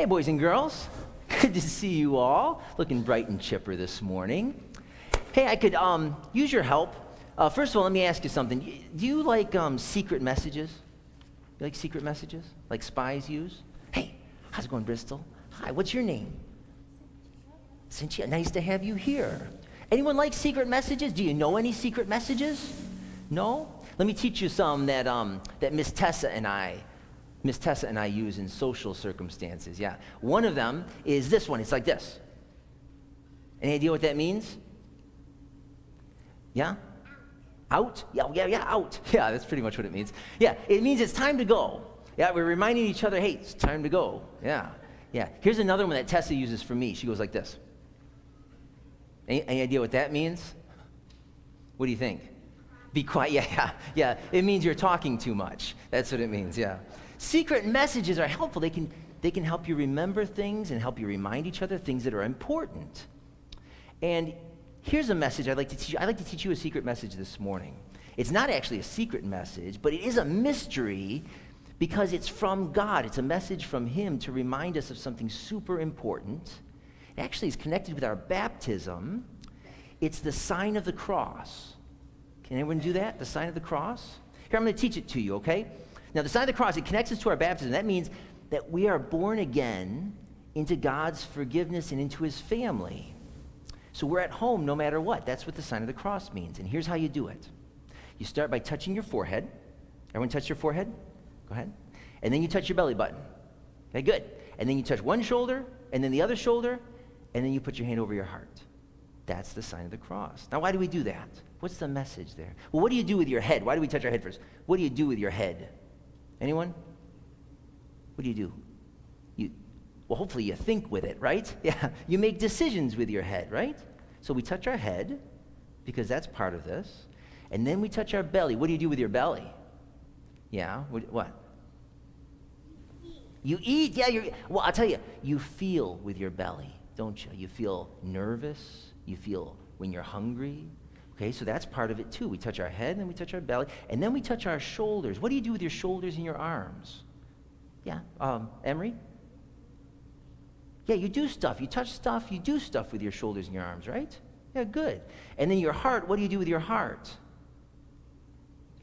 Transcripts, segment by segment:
Hey, boys and girls. Good to see you all. Looking bright and chipper this morning. Hey, I could use your help. First of all, let me ask you something. Do you like secret messages? You like secret messages? Like spies use? Hey, how's it going, Bristol? Hi, what's your name? Cynthia, nice to have you here. Anyone like secret messages? Do you know any secret messages? No? Let me teach you some that Miss Tessa and I use in social circumstances. Yeah. One of them is this one. It's like this. Any idea what that means? Yeah? Out? Yeah, out. Yeah, that's pretty much what it means. Yeah, it means it's time to go. Yeah, we're reminding each other, hey, it's time to go. Yeah. Here's another one that Tessa uses for me. She goes like this. Any idea what that means? What do you think? Be quiet. Yeah. It means you're talking too much. That's what it means, yeah. Secret messages are helpful. They can help you remember things and help you remind each other things that are important. And here's a message I'd like to teach you. I'd like to teach you a secret message this morning. It's not actually a secret message, but it is a mystery because it's from God. It's a message from Him to remind us of something super important. It actually is connected with our baptism. It's the sign of the cross. Can anyone do that? The sign of the cross? Here, I'm going to teach it to you, okay? Now, the sign of the cross, it connects us to our baptism. That means that we are born again into God's forgiveness and into His family. So we're at home no matter what. That's what the sign of the cross means. And here's how you do it. You start by touching your forehead. Everyone touch your forehead? Go ahead. And then you touch your belly button. Okay, good. And then you touch one shoulder, and then the other shoulder, and then you put your hand over your heart. That's the sign of the cross. Now, why do we do that? What's the message there? Well, what do you do with your head? Why do we touch our head first? What do you do with your head? Anyone? What do? Well, hopefully you think with it, right? Yeah, you make decisions with your head, right? So we touch our head, because that's part of this. And then we touch our belly. What do you do with your belly? Yeah, what? You eat. Yeah, well, I'll tell you, you feel with your belly, don't you? You feel nervous. You feel when you're hungry. Okay, so that's part of it too. We touch our head, and then we touch our belly, and then we touch our shoulders. What do you do with your shoulders and your arms? Yeah, Emery? Yeah, you do stuff. You touch stuff. You do stuff with your shoulders and your arms, right? Yeah, good. And then your heart, what do you do with your heart?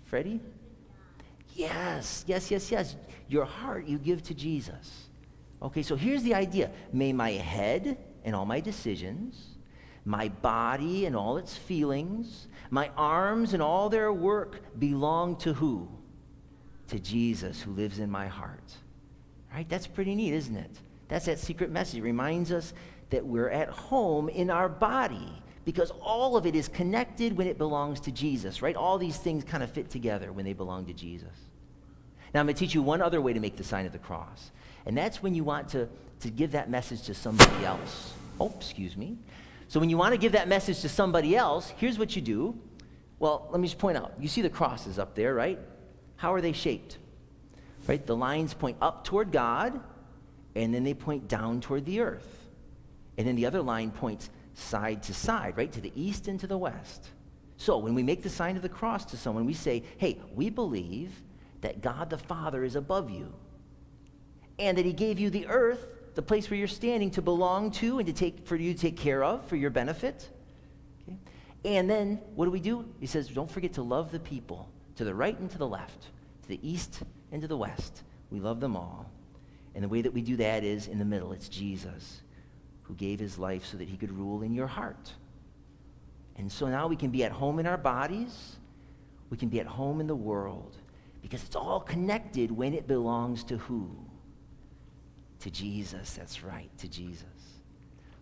Freddie? Yes. Your heart you give to Jesus. Okay, so here's the idea. May my head and all my decisions, my body and all its feelings, my arms and all their work belong to who? To Jesus, who lives in my heart. Right? That's pretty neat, isn't it? That's that secret message. It reminds us that we're at home in our body because all of it is connected when it belongs to Jesus, right? All these things kind of fit together when they belong to Jesus. Now, I'm going to teach you one other way to make the sign of the cross, and that's when you want to give that message to somebody else. Oh, excuse me. So when you want to give that message to somebody else, here's what you do. Well, let me just point out. You see the crosses up there, right? How are they shaped? Right? The lines point up toward God, and then they point down toward the earth. And then the other line points side to side, right? To the east and to the west. So when we make the sign of the cross to someone, we say, hey, we believe that God the Father is above you, and that He gave you the earth, the place where you're standing, to belong to and for you to take care of for your benefit. Okay? And then what do? He says, don't forget to love the people to the right and to the left, to the east and to the west. We love them all. And the way that we do that is in the middle. It's Jesus who gave His life so that He could rule in your heart. And so now we can be at home in our bodies. We can be at home in the world because it's all connected when it belongs to who? To Jesus. That's right, to Jesus.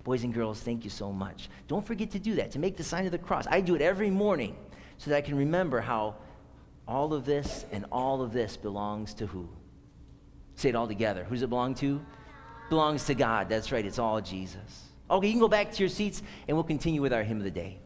Boys and girls, thank you so much. Don't forget to do that, to make the sign of the cross. I do it every morning so that I can remember how all of this and all of this belongs to who? Say it all together. Who does it belong to? Belongs to God. That's right. It's all Jesus. Okay, you can go back to your seats, and we'll continue with our hymn of the day.